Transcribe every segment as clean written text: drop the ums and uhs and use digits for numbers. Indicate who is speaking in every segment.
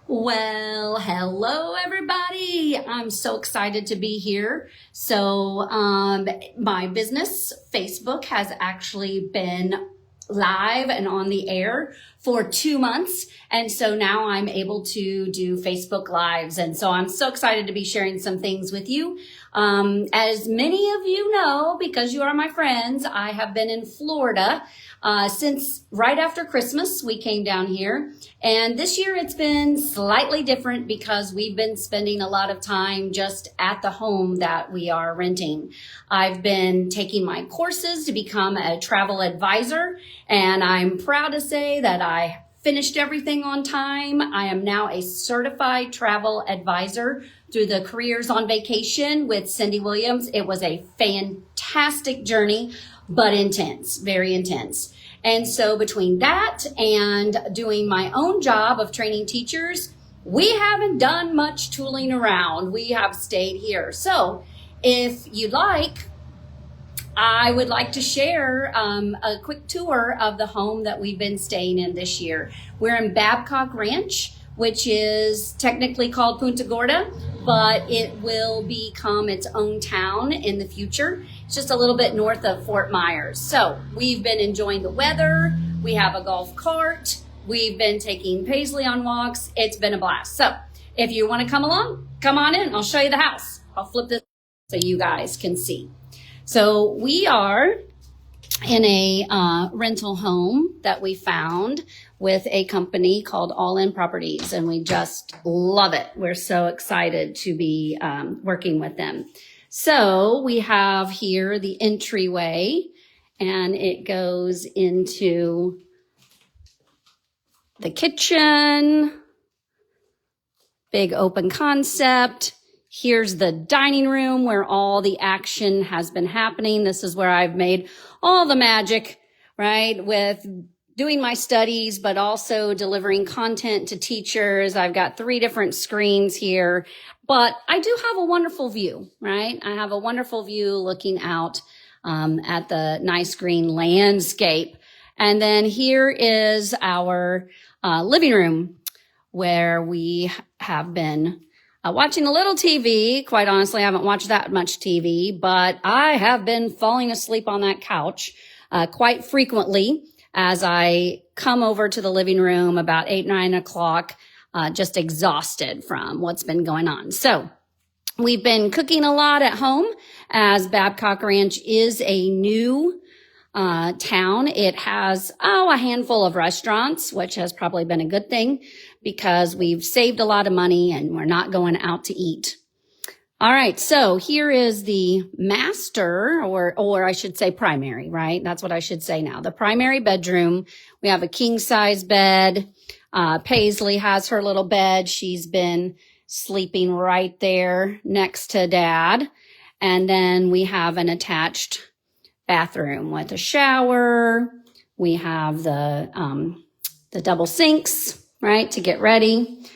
Speaker 1: Well, hello everybody. I'm so excited to be here. My business Facebook has actually been live and on the air for 2 months. And so now I'm able to do Facebook Lives. And so I'm so excited to be sharing some things with you. As many of you know, because you are my friends, I have been in Florida since right after Christmas. We came down here. And this year it's been slightly different because we've been spending a lot of time just at the home that we are renting. I've been taking my courses to become a travel advisor, and I'm proud to say that I finished everything on time. I am now a certified travel advisor through the Careers on Vacation with Cindy Williams. It was a fantastic journey, but intense, very intense. And so between that and doing my own job of training teachers, we haven't done much tooling around. We have stayed here. So if you'd like, I would like to share a quick tour of the home that we've been staying in this year. We're in Babcock Ranch, which is technically called Punta Gorda, but it will become its own town in the future. It's just a little bit north of Fort Myers. So we've been enjoying the weather. We have a golf cart. We've been taking Paisley on walks. It's been a blast. So if you want to come along, come on in. I'll show you the house. I'll flip this so you guys can see. So we are in a rental home that we found with a company called All In Properties, and we just love it. We're so excited to be working with them. So we have here the entryway, and it goes into the kitchen, big open concept. Here's the dining room where all the action has been happening. This is where I've made all the magic, right, with doing my studies, but also delivering content to teachers. I've got 3 different screens here, but I do have a wonderful view, right? I have a wonderful view looking out at the nice green landscape. And then here is our living room where we have been watching a little TV. Quite honestly, I haven't watched that much TV, but I have been falling asleep on that couch quite frequently as I come over to the living room about 8, 9 o'clock, just exhausted from what's been going on. So we've been cooking a lot at home as Babcock Ranch is a new town. It has, a handful of restaurants, which has probably been a good thing because we've saved a lot of money and we're not going out to eat. All right. So here is the master, or I should say primary, right? That's what I should say now. The primary bedroom. We have a king size bed. Paisley has her little bed. She's been sleeping right there next to Dad. And then we have an attached bathroom with a shower. We have the double sinks, right, to get ready.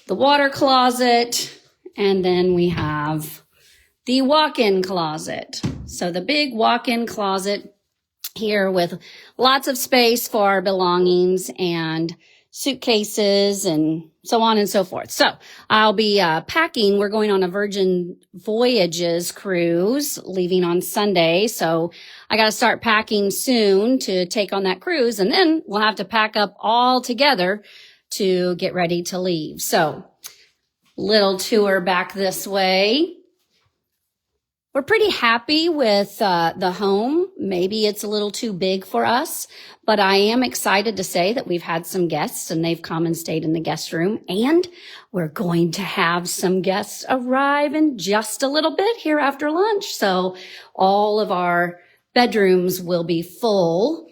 Speaker 1: The water closet. And then we have the walk-in closet. So the big walk-in closet here with lots of space for our belongings and suitcases and so on and so forth. So I'll be packing. We're going on a Virgin Voyages cruise leaving on Sunday. So I got to start packing soon to take on that cruise. And then we'll have to pack up all together to get ready to leave. So little tour back this way. We're pretty happy with the home. Maybe it's a little too big for us, but I am excited to say that we've had some guests and they've come and stayed in the guest room, and we're going to have some guests arrive in just a little bit here after lunch. So all of our bedrooms will be full.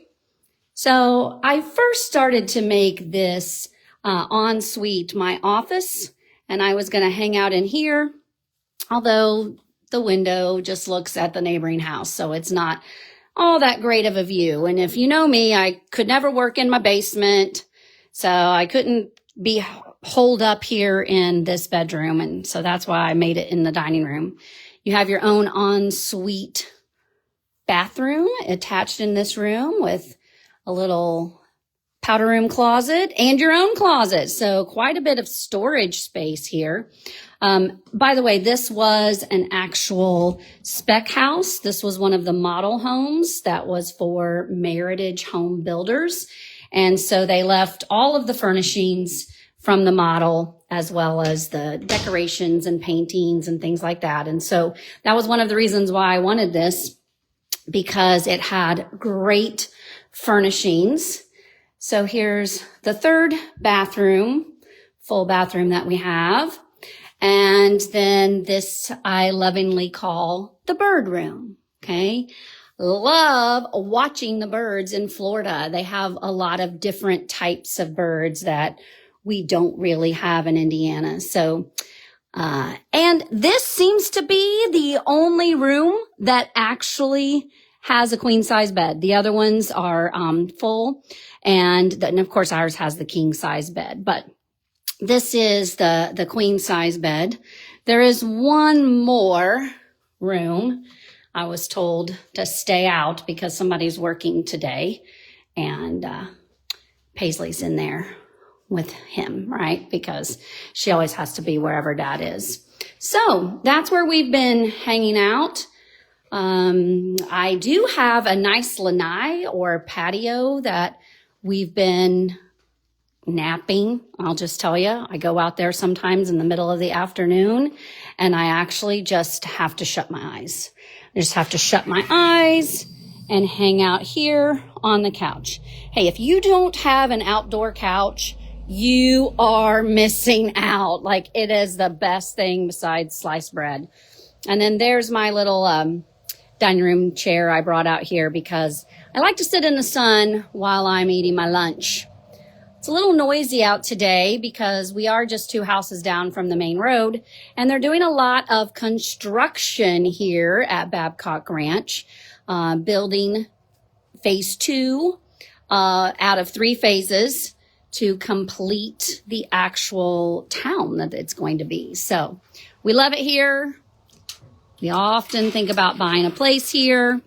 Speaker 1: So I first started to make this ensuite my office, and I was going to hang out in here, although the window just looks at the neighboring house, so it's not all that great of a view. And if you know me, I could never work in my basement, so I couldn't be holed up here in this bedroom, and so that's why I made it in the dining room. You have your own ensuite bathroom attached in this room with a little powder room closet and your own closet. So quite a bit of storage space here. By the way, this was an actual spec house. This was one of the model homes that was for Meritage Home Builders. And so they left all of the furnishings from the model as well as the decorations and paintings and things like that. And so that was one of the reasons why I wanted this, because it had great furnishings. So here's the third bathroom, full bathroom that we have. And then this I lovingly call the bird room. Okay. Love watching the birds in Florida. They have a lot of different types of birds that we don't really have in Indiana. So, and this seems to be the only room that actually has a queen size bed. The other ones are, full. And then of course ours has the king size bed, but this is the queen size bed. There is one more room. I was told to stay out because somebody's working today, and Paisley's in there with him, right? Because she always has to be wherever Dad is. So that's where we've been hanging out. I do have a nice lanai or patio that we've been napping. I'll just tell you, I go out there sometimes in the middle of the afternoon and I actually just have to shut my eyes. I just have to shut my eyes and hang out here on the couch. Hey, if you don't have an outdoor couch, you are missing out. Like, it is the best thing besides sliced bread. And then there's my little dining room chair I brought out here because I like to sit in the sun while I'm eating my lunch. It's a little noisy out today because we are just 2 houses down from the main road, and they're doing a lot of construction here at Babcock Ranch, building phase 2 out of 3 phases to complete the actual town that it's going to be. So we love it here. We often think about buying a place here.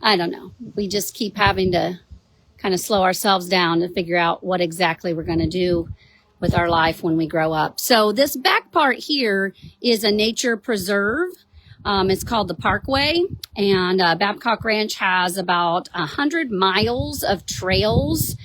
Speaker 1: I don't know. We just keep having to kind of slow ourselves down to figure out what exactly we're going to do with our life when we grow up. So this back part here is a nature preserve. It's called the Parkway, and Babcock Ranch has about 100 miles of trails.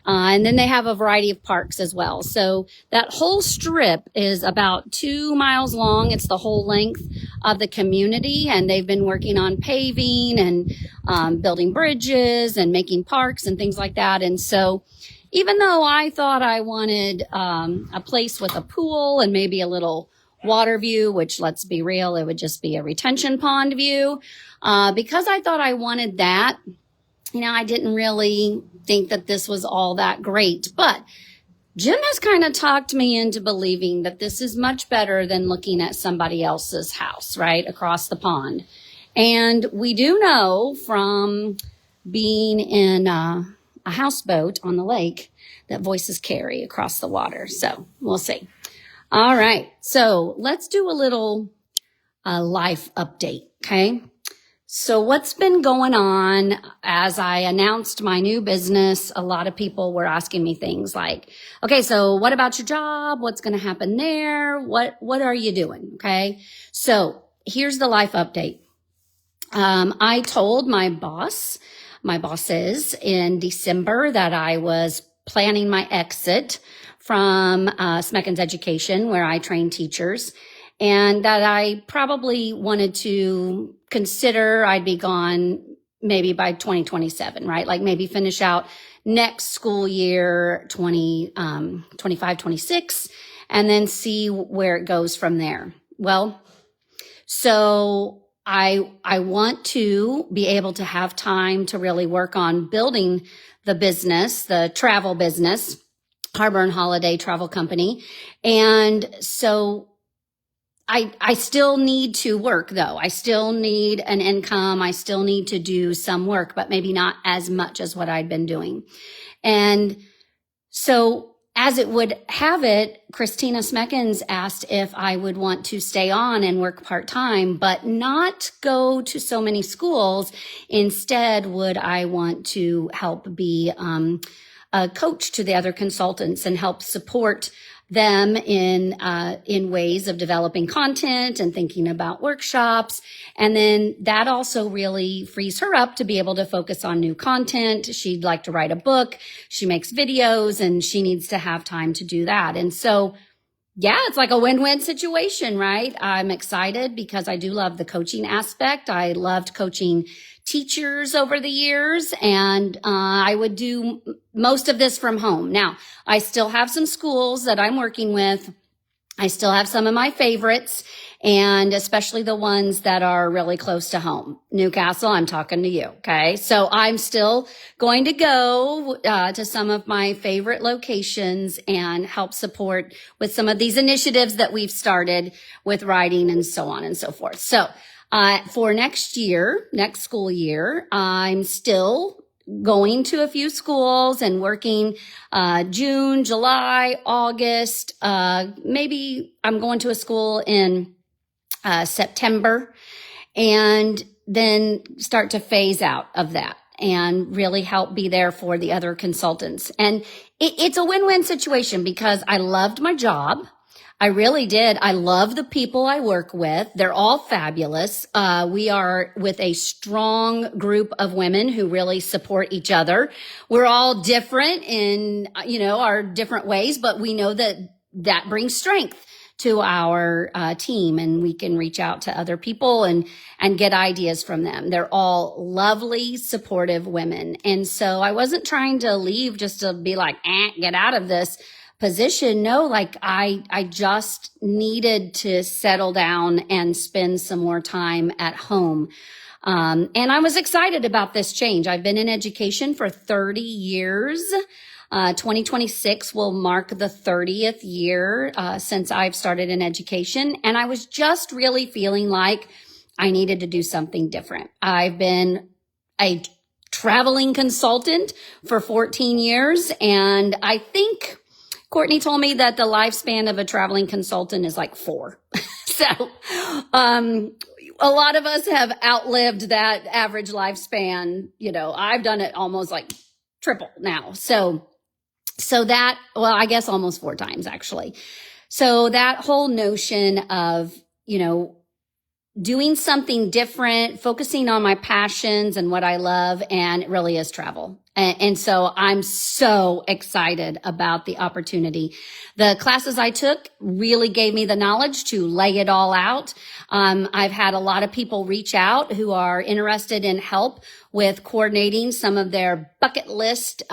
Speaker 1: And then they have a variety of parks as well. So that whole strip is about 2 miles long. It's the whole length of the community, and they've been working on paving and building bridges and making parks and things like that. And so even though I thought I wanted a place with a pool and maybe a little water view, which, let's be real, it would just be a retention pond view, because I thought I wanted that, you know, I didn't really think that this was all that great. But Jim has kind of talked me into believing that this is much better than looking at somebody else's house, right, across the pond. And we do know from being in a houseboat on the lake that voices carry across the water. So we'll see. All right. So let's do a little life update, okay? So what's been going on as I announced my new business? A lot of people were asking me things like, okay, so what about your job? What's going to happen there? What are you doing? Okay. So here's the life update. I told my bosses in December that I was planning my exit from Smeckens Education, where I train teachers, and that I probably wanted to consider I'd be gone maybe by 2027, right? Like maybe finish out next school year, 25, 26, and then see where it goes from there. Well, so I want to be able to have time to really work on building the business, the travel business, Harbor and Holiday Travel Company. And so I still need to work though. I still need an income. I still need to do some work, but maybe not as much as what I'd been doing. And so as it would have it, Christina Smeckens asked if I would want to stay on and work part-time, but not go to so many schools. Instead, would I want to help be a coach to the other consultants and help support them in ways of developing content and thinking about workshops. And then that also really frees her up to be able to focus on new content. She'd like to write a book. She makes videos and she needs to have time to do that. And so, yeah, it's like a win-win situation, right? I'm excited because I do love the coaching aspect. I loved coaching teachers over the years, and I would do most of this from home. Now, I still have some schools that I'm working with. I still have some of my favorites, and especially the ones that are really close to home. Newcastle, I'm talking to you, okay? So I'm still going to go to some of my favorite locations and help support with some of these initiatives that we've started with writing and so on and so forth. So for next school year, I'm still going to a few schools and working June, July, August. Maybe I'm going to a school in September, and then start to phase out of that and really help be there for the other consultants. And it's a win-win situation because I loved my job. I really did. I love the people I work with. They're all fabulous. We are with a strong group of women who really support each other. We're all different in, our different ways, but we know that brings strength to our team, and we can reach out to other people and get ideas from them. They're all lovely, supportive women. And so I wasn't trying to leave just to be like, get out of this position. No, like I just needed to settle down and spend some more time at home. And I was excited about this change. I've been in education for 30 years. 2026 will mark the 30th year since I've started in education. And I was just really feeling like I needed to do something different. I've been a traveling consultant for 14 years. And I think Courtney told me that the lifespan of a traveling consultant is like 4. So, a lot of us have outlived that average lifespan. I've done it almost like triple now. So that, I guess almost 4 times actually. So that whole notion of, doing something different, focusing on my passions and what I love, and it really is travel. And so I'm so excited about the opportunity. The classes I took really gave me the knowledge to lay it all out. I've had a lot of people reach out who are interested in help with coordinating some of their bucket list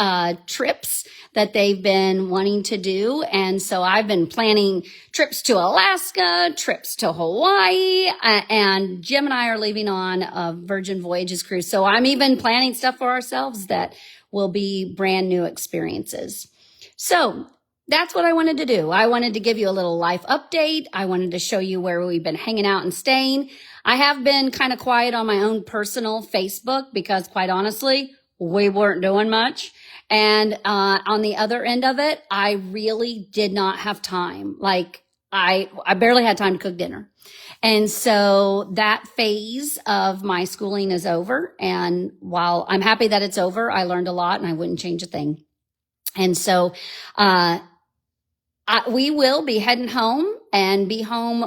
Speaker 1: trips that they've been wanting to do. And so I've been planning trips to Alaska, trips to Hawaii, and Jim and I are leaving on a Virgin Voyages cruise. So I'm even planning stuff for ourselves that will be brand new experiences. So that's what I wanted to do. I wanted to give you a little life update. I wanted to show you where we've been hanging out and staying. I have been kind of quiet on my own personal Facebook because, quite honestly, we weren't doing much. And on the other end of it, I really did not have time. Like I barely had time to cook dinner. And so that phase of my schooling is over. And while I'm happy that it's over, I learned a lot and I wouldn't change a thing. And so we will be heading home and be home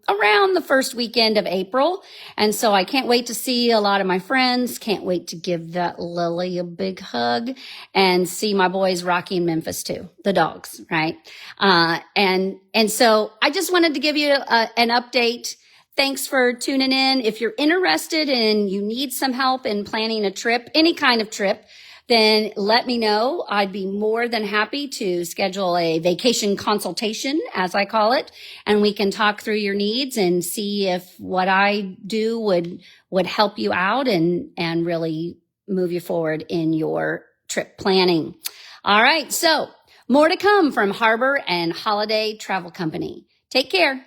Speaker 1: around the first weekend of April. And so I can't wait to see a lot of my friends. Can't wait to give that Lily a big hug and see my boys Rocky and Memphis too, the dogs, right? And so I just wanted to give you an update. Thanks for tuning in. If you're interested and you need some help in planning a trip, any kind of trip, then let me know. I'd be more than happy to schedule a vacation consultation, as I call it, and we can talk through your needs and see if what I do would help you out and really move you forward in your trip planning. All right, so more to come from Harbor and Holiday Travel Company. Take care.